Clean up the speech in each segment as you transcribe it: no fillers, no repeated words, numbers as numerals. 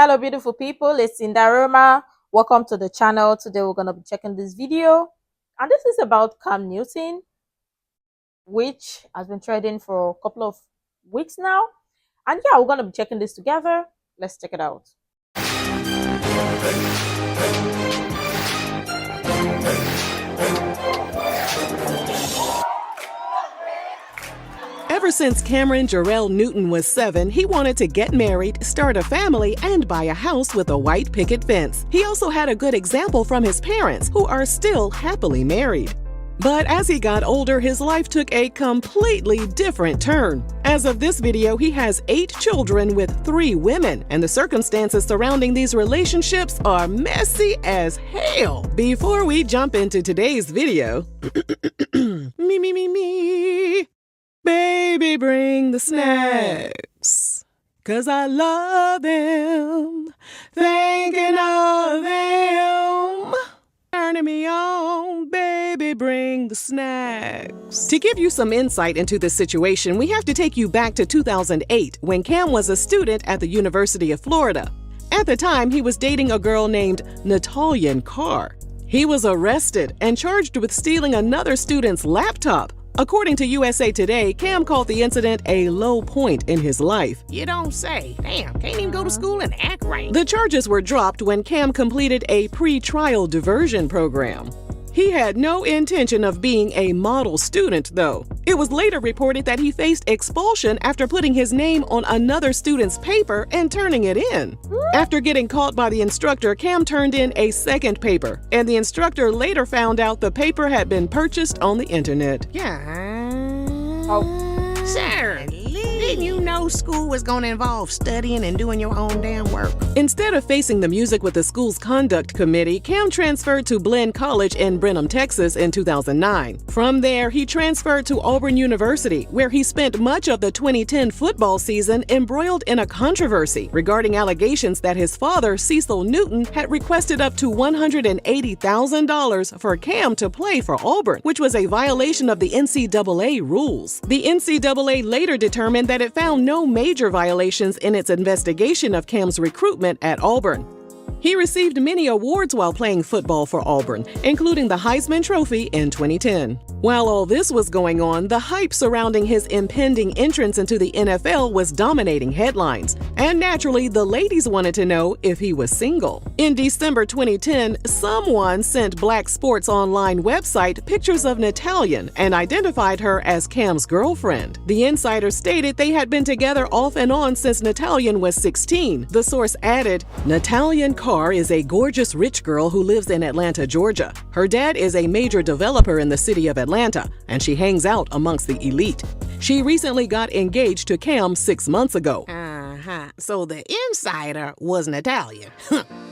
Hello beautiful people, it's Sinderfam. Welcome to the channel. Today we're going to be checking this video, and this is about Cam Newton, which has been trending for a couple of weeks now. And yeah, we're going to be checking this together. Let's check it out. Ever since Cameron Jarrell Newton was 7, he wanted to get married, start a family, and buy a house with a white picket fence. He also had a good example from his parents, who are still happily married. But as he got older, his life took a completely different turn. As of this video, he has 8 children with 3 women, and the circumstances surrounding these relationships are messy as hell. Before we jump into today's video, me. Baby, bring the snacks, 'cause I love them, thinking of them, turning me on. Baby, bring the snacks. To give you some insight into this situation, we have to take you back to 2008, when Cam was a student at the University of Florida. At the time, he was dating a girl named Natalian Carr. He was arrested and charged with stealing another student's laptop. According to USA Today, Cam called the incident a low point in his life. You don't say. Damn, can't even go to school and act right. The charges were dropped when Cam completed a pre-trial diversion program. He had no intention of being a model student, though. It was later reported that he faced expulsion after putting his name on another student's paper and turning it in. After getting caught by the instructor, Cam turned in a second paper, and the instructor later found out the paper had been purchased on the internet. Sir, didn't you know school was going to involve studying and doing your own damn work? Instead of facing the music with the school's conduct committee, Cam transferred to Blinn College in Brenham, Texas in 2009. From there, he transferred to Auburn University, where he spent much of the 2010 football season embroiled in a controversy regarding allegations that his father, Cecil Newton, had requested up to $180,000 for Cam to play for Auburn, which was a violation of the NCAA rules. The NCAA later determined that it found no major violations in its investigation of Cam's recruitment at Auburn. He received many awards while playing football for Auburn, including the Heisman Trophy in 2010. While all this was going on, the hype surrounding his impending entrance into the NFL was dominating headlines, and naturally, the ladies wanted to know if he was single. In December 2010, someone sent Black Sports Online website pictures of Natalian and identified her as Cam's girlfriend. The insider stated they had been together off and on since Natalian was 16. The source added, Natalian Carr is a gorgeous rich girl who lives in Atlanta, Georgia. Her dad is a major developer in the city of Atlanta, and she hangs out amongst the elite. She recently got engaged to Cam 6 months ago. So the insider was Natalian.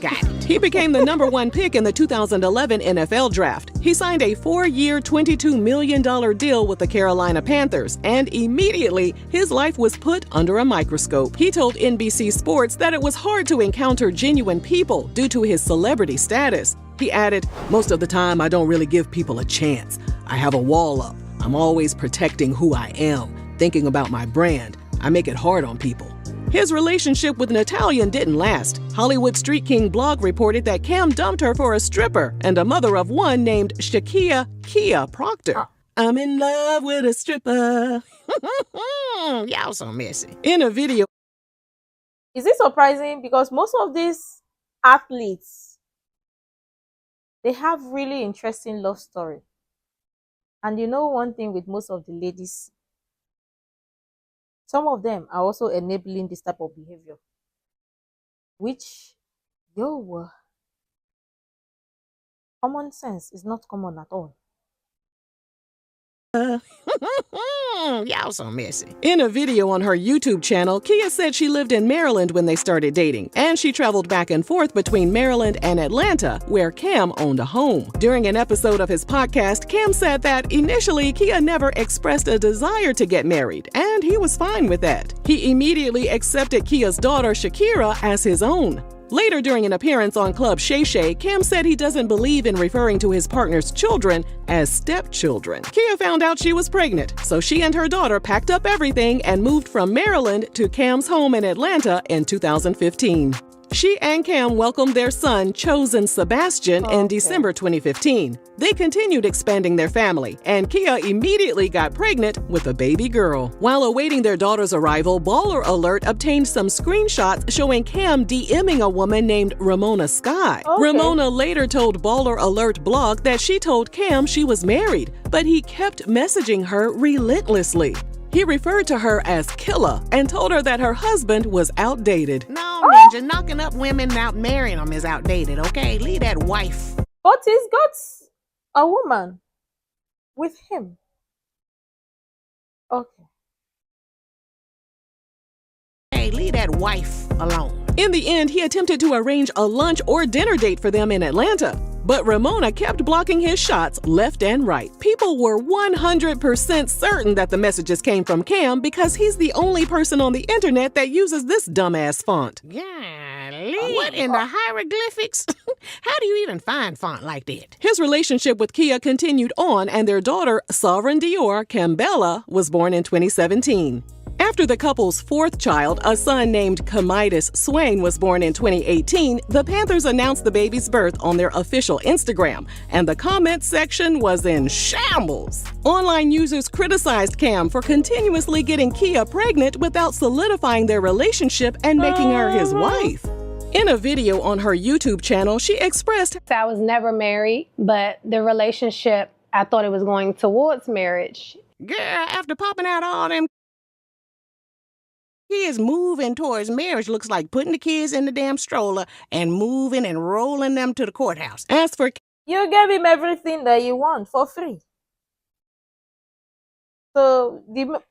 Got it. He became the #1 pick in the 2011 NFL Draft. He signed a 4-year, $22 million deal with the Carolina Panthers, and immediately his life was put under a microscope. He told NBC Sports that it was hard to encounter genuine people due to his celebrity status. He added, "Most of the time, I don't really give people a chance. I have a wall up. I'm always protecting who I am, thinking about my brand. I make it hard on people." His relationship with Natalian didn't last. Hollywood Street King blog reported that Cam dumped her for a stripper and a mother of one named Shakia Kia Proctor. I'm in love with a stripper. Y'all so messy. In a video. Is it surprising? Because most of these athletes, they have really interesting love story. And you know one thing with most of the ladies, some of them are also enabling this type of behavior, which, common sense is not common at all. Y'all so messy. In a video on her YouTube channel, Kia said she lived in Maryland when they started dating, and she traveled back and forth between Maryland and Atlanta, where Cam owned a home. During an episode of his podcast, Cam said that initially Kia never expressed a desire to get married, and he was fine with that. He immediately accepted Kia's daughter Shakira as his own. Later, during an appearance on Club Shay Shay, Cam said he doesn't believe in referring to his partner's children as stepchildren. Kia found out she was pregnant, so she and her daughter packed up everything and moved from Maryland to Cam's home in Atlanta in 2015. She and Cam welcomed their son, chosen Sebastian, in Okay. December 2015. They continued expanding their family, and Kia immediately got pregnant with a baby girl. While awaiting their daughter's arrival, Baller Alert obtained some screenshots showing Cam DMing a woman named Ramona Sky. Okay. Ramona later told Baller Alert blog that she told Cam she was married, but he kept messaging her relentlessly. He referred to her as Killa and told her that her husband was outdated. No, Ninja, knocking up women and out marrying them is outdated, okay? Leave that wife. But he's got a woman with him. Okay. Hey, leave that wife alone. In the end, he attempted to arrange a lunch or dinner date for them in Atlanta. But Ramona kept blocking his shots left and right. People were 100% certain that the messages came from Cam because he's the only person on the internet that uses this dumbass font. Golly, what in the hieroglyphics? How do you even find font like that? His relationship with Kia continued on, and their daughter, Sovereign Dior Cambella, was born in 2017. After the couple's fourth child, a son named Comidas Swain, was born in 2018, the Panthers announced the baby's birth on their official Instagram, and the comment section was in shambles. Online users criticized Cam for continuously getting Kia pregnant without solidifying their relationship and making her his wife. In a video on her YouTube channel, she expressed, I was never married, but the relationship, I thought it was going towards marriage. Girl, after popping out all them kids, moving towards marriage looks like putting the kids in the damn stroller and moving and rolling them to the courthouse. as for You gave him everything that you want for free. So the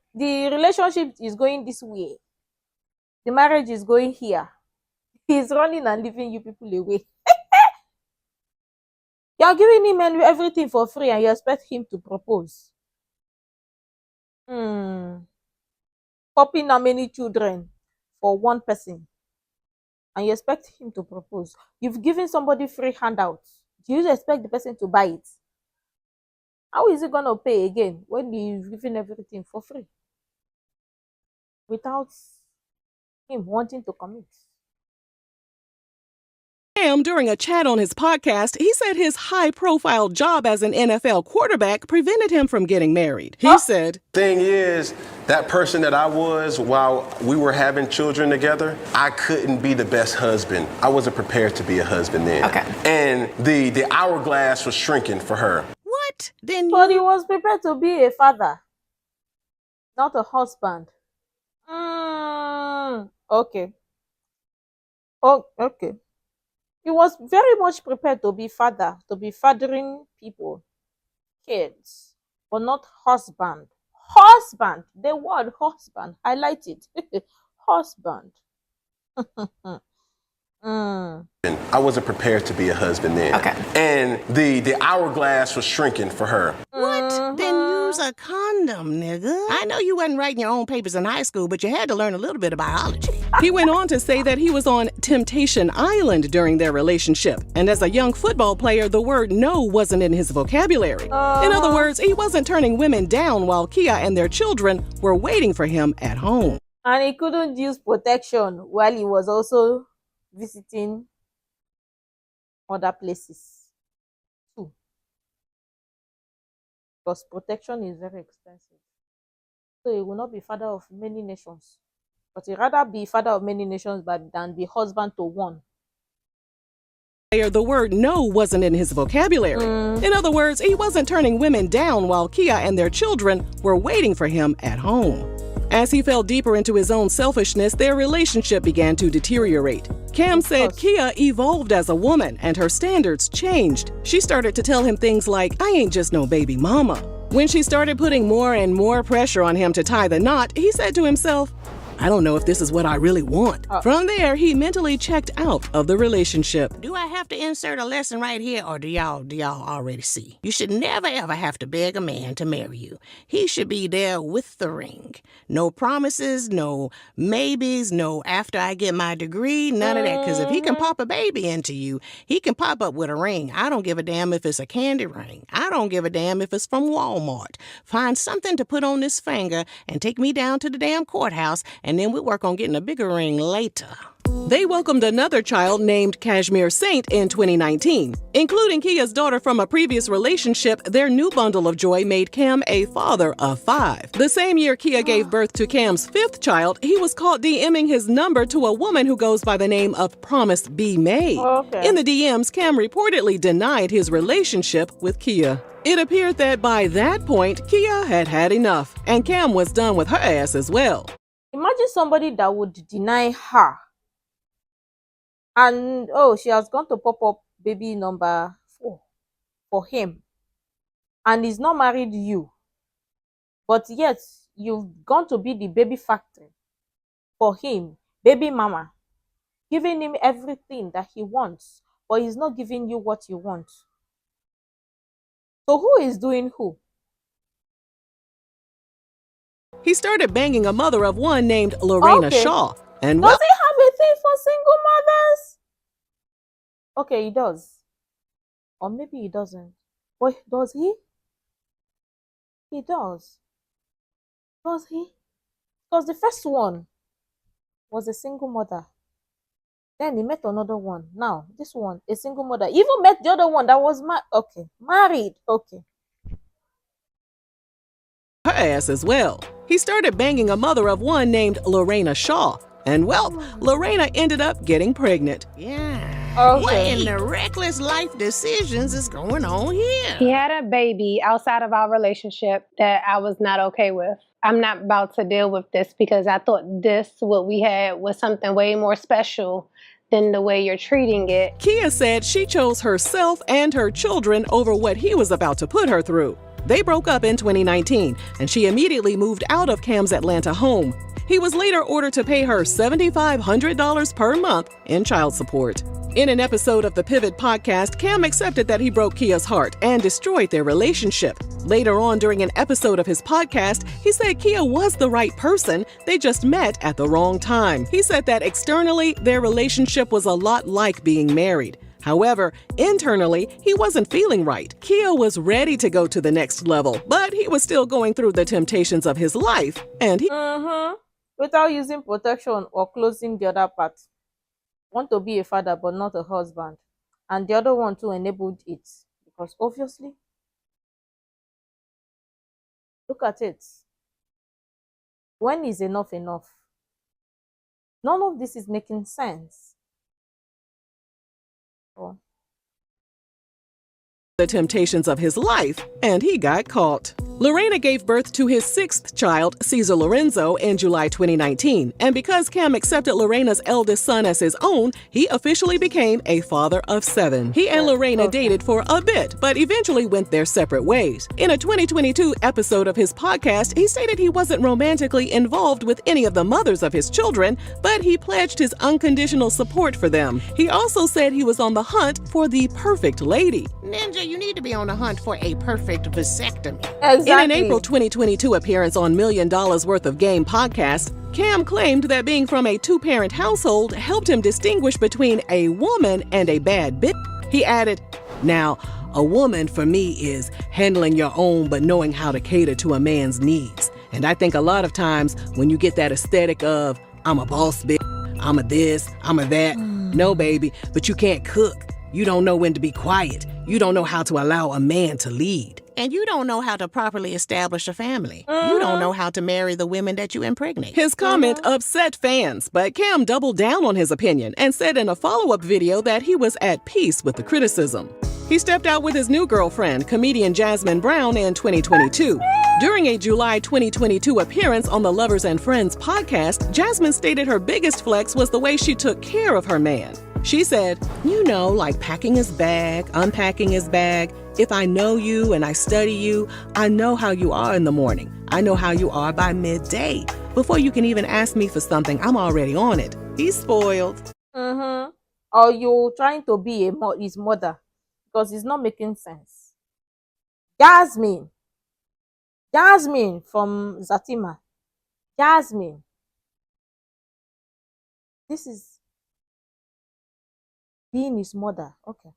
relationship is going this way. The marriage is going here. He's running and leaving you people away. You're giving him everything for free and you expect him to propose. Popping how many children for one person and you expect him to propose. You've given somebody free handouts. Do you expect the person to buy it? How is he going to pay again when you've given everything for free without him wanting to commit? Cam, during a chat on his podcast, he said his high-profile job as an NFL quarterback prevented him from getting married. He said, Thing is, that person that I was while we were having children together, I couldn't be the best husband. I wasn't prepared to be a husband then. Okay. And the hourglass was shrinking for her. What? Then But he you... was prepared to be a father, not a husband. Okay. Oh, okay. He was very much prepared to be father, to be fathering people, kids, but not husband. Husband, the word husband, highlight it. Husband. I wasn't prepared to be a husband then. Okay. And the hourglass was shrinking for her. What? Then use a condom, nigga. I know you wasn't writing your own papers in high school, but you had to learn a little bit of biology. he went on to say that he was on Temptation Island during their relationship, and as a young football player, the word no wasn't in his vocabulary. In other words, he wasn't turning women down while Kia and their children were waiting for him at home. And he couldn't use protection while he was also visiting other places too. Because protection is very expensive. So he will not be father of many nations. But he'd rather be father of many nations than be husband to one. The word no wasn't in his vocabulary. In other words, he wasn't turning women down while Kia and their children were waiting for him at home. As he fell deeper into his own selfishness, their relationship began to deteriorate. Cam said Kia evolved as a woman and her standards changed. She started to tell him things like, I ain't just no baby mama. When she started putting more and more pressure on him to tie the knot, he said to himself, I don't know if this is what I really want. From there, he mentally checked out of the relationship. Do I have to insert a lesson right here, or do y'all already see? You should never ever have to beg a man to marry you. He should be there with the ring. No promises, no maybes, no after I get my degree, none of that. Because if he can pop a baby into you, he can pop up with a ring. I don't give a damn if it's a candy ring. I don't give a damn if it's from Walmart. Find something to put on this finger and take me down to the damn courthouse, and then we'll work on getting a bigger ring later. They welcomed another child named Kashmir Saint in 2019. Including Kia's daughter from a previous relationship, their new bundle of joy made Cam a father of 5. The same year Kia gave birth to Cam's 5th child, he was caught DMing his number to a woman who goes by the name of Promise Be Made. Okay. In the DMs, Cam reportedly denied his relationship with Kia. It appeared that by that point, Kia had had enough, and Cam was done with her ass as well. Imagine somebody that would deny her. And she has gone to pop up baby number 4 for him. And he's not married you. But yet, you've gone to be the baby factory for him, baby mama, giving him everything that he wants, but he's not giving you what you want. So who is doing who? He started banging a mother of one named Lorena Okay. Shaw. And Does he have a thing for single mothers? Okay, he does. Or maybe he doesn't. But does he? He does. Does he? Because the first one was a single mother. Then he met another one. Now, this one, a single mother. He even met the other one that was married. Okay. her ass as well. He started banging a mother of one named Lorena Shaw. And well, Lorena ended up getting pregnant. Yeah. Okay. What in the reckless life decisions is going on here? He had a baby outside of our relationship that I was not okay with. I'm not about to deal with this because I thought what we had, was something way more special than the way you're treating it. Kia said she chose herself and her children over what he was about to put her through. They broke up in 2019, and she immediately moved out of Cam's Atlanta home. He was later ordered to pay her $7,500 per month in child support. In an episode of the Pivot podcast, Cam accepted that he broke Kia's heart and destroyed their relationship. Later on during an episode of his podcast, he said Kia was the right person, they just met at the wrong time. He said that externally, their relationship was a lot like being married. However, internally, he wasn't feeling right. Kia was ready to go to the next level, but he was still going through the temptations of his life, and he without using protection or closing the other part. Want to be a father but not a husband, and the other one too enabled it, because obviously, look at it. When is enough enough? None of this is making sense. the temptations of his life, and he got caught. Lorena gave birth to his 6th child, Cesar Lorenzo, in July 2019, and because Cam accepted Lorena's eldest son as his own, he officially became a father of 7. He and Lorena dated for a bit, but eventually went their separate ways. In a 2022 episode of his podcast, he stated he wasn't romantically involved with any of the mothers of his children, but he pledged his unconditional support for them. He also said he was on the hunt for the perfect lady. Ninja, you need to be on the hunt for a perfect vasectomy. Exactly. In an April 2022 appearance on $1 Million Worth of Game podcast, Cam claimed that being from a 2-parent household helped him distinguish between a woman and a bad bitch. He added, "Now, a woman for me is handling your own but knowing how to cater to a man's needs. And I think a lot of times when you get that aesthetic of, I'm a boss bitch, I'm a this, I'm a that. No, baby, but you can't cook. You don't know when to be quiet. You don't know how to allow a man to lead. And you don't know how to properly establish a family. You don't know how to marry the women that you impregnate." His comment upset fans, but Cam doubled down on his opinion and said in a follow-up video that he was at peace with the criticism. He stepped out with his new girlfriend, comedian Jasmine Brown, in 2022. During a July 2022 appearance on the Lovers and Friends podcast, Jasmine stated her biggest flex was the way she took care of her man. She said, "You know, like packing his bag, unpacking his bag. If I know you and I study you, I know how you are in the morning. I know how you are by midday. Before you can even ask me for something, I'm already on it." He's spoiled. Or you trying to be his mother, because it's not making sense. Jasmine from Zatima. Jasmine. This is being his mother. Okay.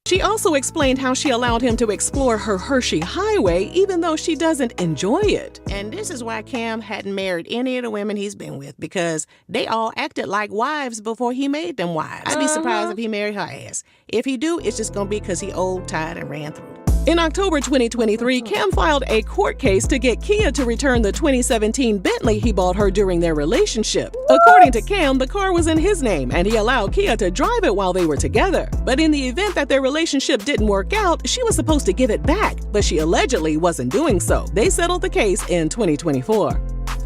She also explained how she allowed him to explore her Hershey highway even though she doesn't enjoy it. And this is why Cam hadn't married any of the women he's been with, because they all acted like wives before he made them wives. I'd be surprised if he married her ass. If he do, it's just gonna be because he old, tired, and ran through. In October 2023, Cam filed a court case to get Kia to return the 2017 Bentley he bought her during their relationship. According to Cam, the car was in his name and he allowed Kia to drive it while they were together. But in the event that their relationship didn't work out, she was supposed to give it back, but she allegedly wasn't doing so. They settled the case in 2024.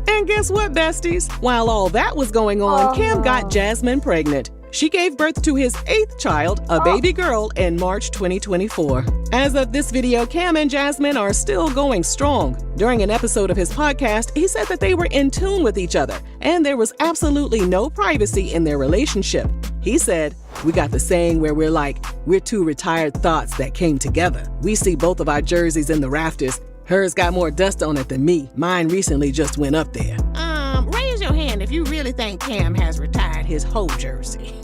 And guess what, besties? While all that was going on, Cam got Jasmine pregnant. She gave birth to his 8th child, a baby girl, in March 2024. As of this video, Cam and Jasmine are still going strong. During an episode of his podcast, he said that they were in tune with each other, and there was absolutely no privacy in their relationship. He said, "We got the saying where we're like, we're two retired thoughts that came together. We see both of our jerseys in the rafters. Hers got more dust on it than me. Mine recently just went up there." Raise your hand if you really think Cam has retired his whole jersey.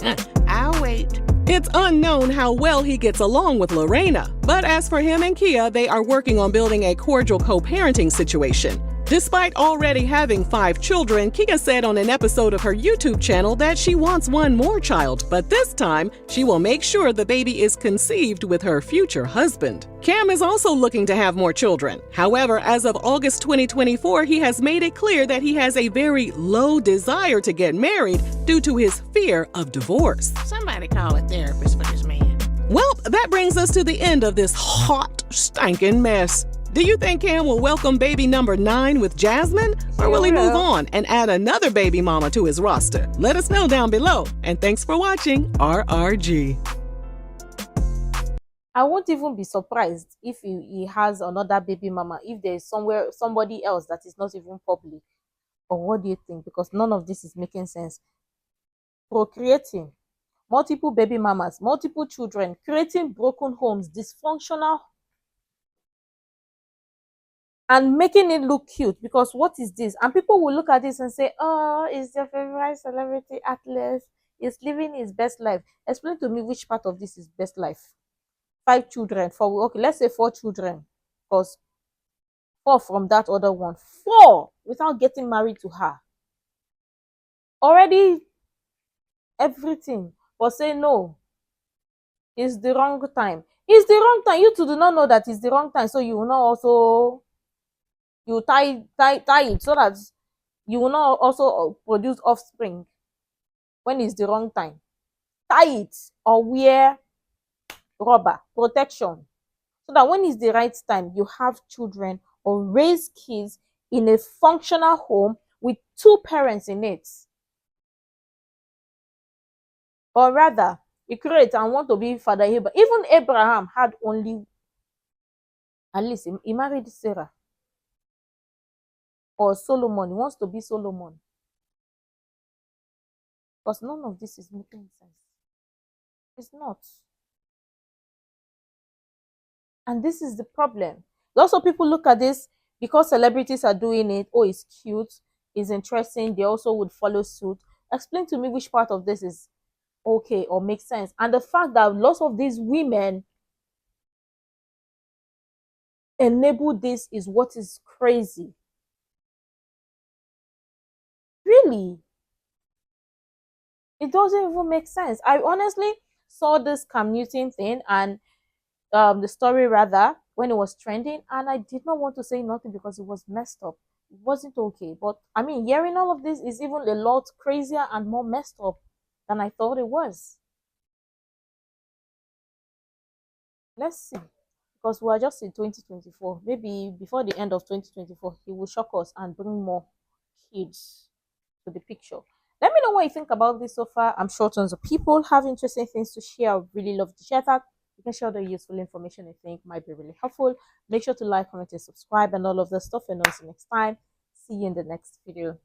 I'll wait. It's unknown how well he gets along with Lorena, but as for him and Kia, they are working on building a cordial co-parenting situation. Despite already having 5 children, Kia said on an episode of her YouTube channel that she wants one more child, but this time she will make sure the baby is conceived with her future husband. Cam is also looking to have more children. However, as of August 2024, he has made it clear that he has a very low desire to get married due to his fear of divorce. Somebody call a therapist for this man. Well, that brings us to the end of this hot, stinking mess. Do you think Cam will welcome baby number 9 with Jasmine? Or will he move on and add another baby mama to his roster? Let us know down below. And thanks for watching RRG. I won't even be surprised if he has another baby mama, if there's somebody else that is not even public. Or what do you think? Because none of this is making sense. Procreating, multiple baby mamas, multiple children, creating broken homes, dysfunctional, and making it look cute. Because what is this? And people will look at this and say, "Oh, is your favorite celebrity athlete? He's living his best life." Explain to me which part of this is best life. 5 children, 4, okay, let's say 4 children, because 4 from that other one, 4 without getting married to her. Already everything, but say no, it's the wrong time. It's the wrong time. You two do not know that it's the wrong time, so you will not also, you tie it so that you will not also produce offspring when it's the wrong time. Tie it or wear rubber protection so that when it's the right time, you have children or raise kids in a functional home with 2 parents in it. Or rather, you create and want to be Father Abraham. Even Abraham had only, at least he married Sarah. Or Solomon, he wants to be Solomon. Because none of this is making sense. It's not. And this is the problem. Also, people look at this because celebrities are doing it. Oh, it's cute, it's interesting. They also would follow suit. Explain to me which part of this is okay or makes sense. And the fact that lots of these women enable this is what is crazy. Really, it doesn't even make sense. I honestly saw this Cam Newton thing and the story rather when it was trending, and I did not want to say nothing because it was messed up. It wasn't okay. But I mean, hearing all of this is even a lot crazier and more messed up than I thought it was. Let's see, because we are just in 2024. Maybe before the end of 2024, he will shock us and bring more kids to the picture. Let me know what you think about this so far. I'm sure tons of people have interesting things to share. I would really love to share that. You can share the useful information you think might be really helpful. Make sure to like, comment, and subscribe, and all of that stuff. And also next time, see you in the next video.